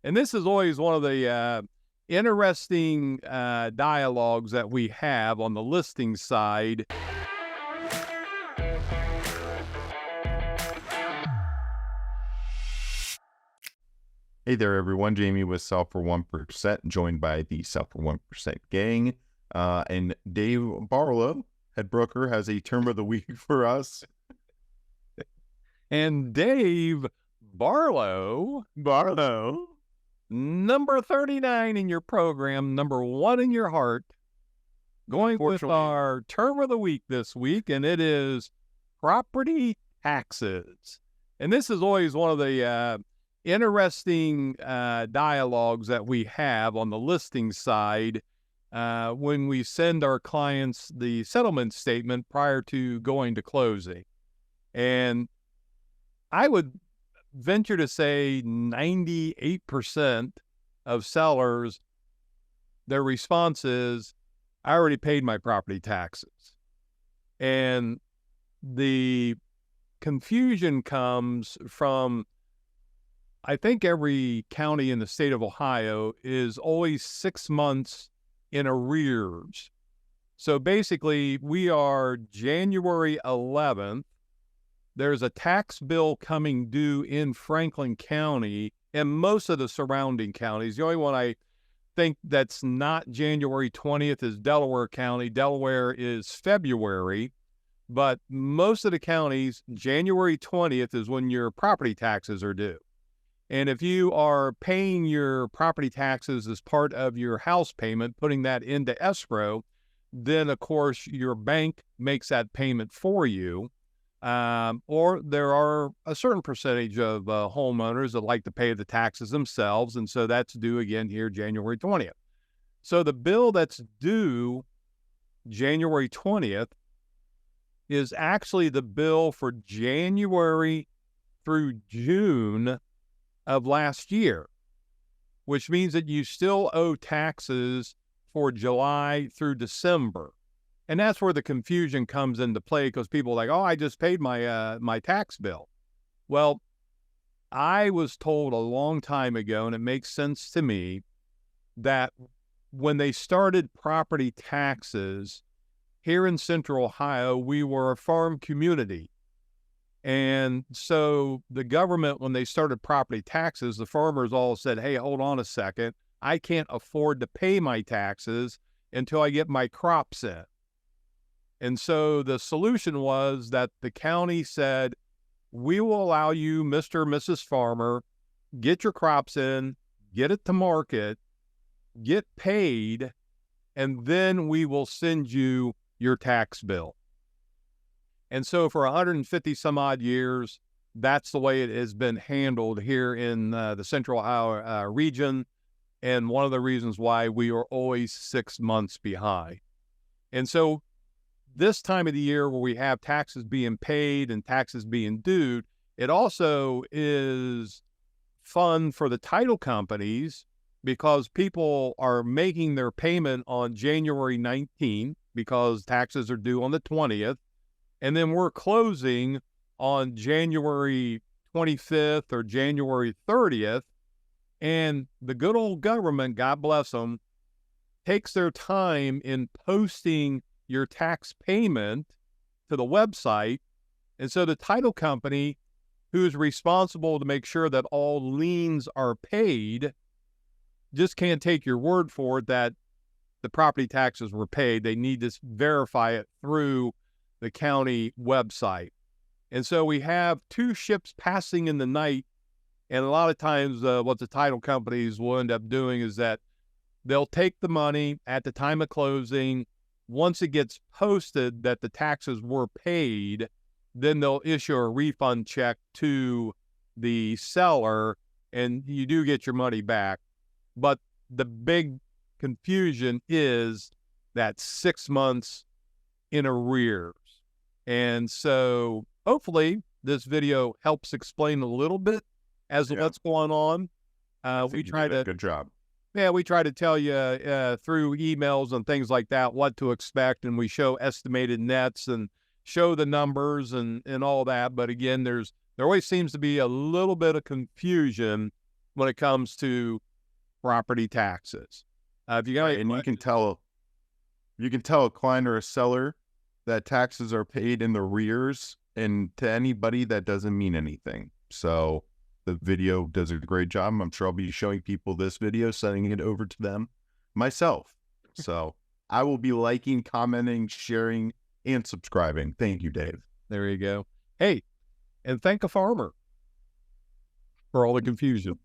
And this is always one of the interesting dialogues that we have on the listing side. Hey there, everyone. Jamie with Sell for 1%, joined by the Sell for 1% gang. And Dave Barlow, head broker, has a term of the week for us. And Dave Barlow, number 39 in your program, number 1 in your heart, going with our term of the week this week, and it is property taxes. And this is always one of the interesting dialogues that we have on the listing side when we send our clients the settlement statement prior to going to closing. And I would venture to say 98% of sellers, their response is, I already paid my property taxes. And the confusion comes from, I think every county in the state of Ohio is always 6 months in arrears. So basically, we are January 11th. There's a tax bill coming due in Franklin County and most of the surrounding counties. The only one I think that's not January 20th is Delaware County. Delaware is February, but most of the counties, January 20th is when your property taxes are due. And if you are paying your property taxes as part of your house payment, putting that into escrow, then of course your bank makes that payment for you. Or there are a certain percentage of homeowners that like to pay the taxes themselves, and so that's due again here January 20th. So the bill that's due January 20th is actually the bill for January through June of last year, which means that you still owe taxes for July through December. And that's where the confusion comes into play, because people are like, oh, I just paid my tax bill. Well, I was told a long time ago, and it makes sense to me, that when they started property taxes here in Central Ohio, we were a farm community. And so the government, when they started property taxes, the farmers all said, hey, hold on a second. I can't afford to pay my taxes until I get my crops in. And so the solution was that the county said, we will allow you, Mr. and Mrs. Farmer, get your crops in, get it to market, get paid, and then we will send you your tax bill. And so for 150 some odd years, that's the way it has been handled here in the Central Ohio region. And one of the reasons why we are always 6 months behind. And so this time of the year where we have taxes being paid and taxes being due, it also is fun for the title companies because people are making their payment on January 19th because taxes are due on the 20th. And then we're closing on January 25th or January 30th. And the good old government, God bless them, takes their time in posting your tax payment to the website. And so the title company, who's responsible to make sure that all liens are paid, just can't take your word for it that the property taxes were paid. They need to verify it through the county website. And so we have two ships passing in the night. And a lot of times what the title companies will end up doing is that they'll take the money at the time of closing. Once it gets posted that the taxes were paid, then they'll issue a refund check to the seller, and you do get your money back. But the big confusion is that 6 months in arrears. And so hopefully this video helps explain a little bit as to what's going on. We try to good job. Yeah, we try to tell you through emails and things like that what to expect, and we show estimated nets and show the numbers and all that. But again, there always seems to be a little bit of confusion when it comes to property taxes. If you got any And questions- you can tell a client or a seller that taxes are paid in the arrears, and to anybody that doesn't mean anything. So the video does a great job. I'm sure I'll be showing people this video, sending it over to them myself. So I will be liking, commenting, sharing, and subscribing. Thank you, Dave. There you go. Hey, and thank a farmer for all the confusion.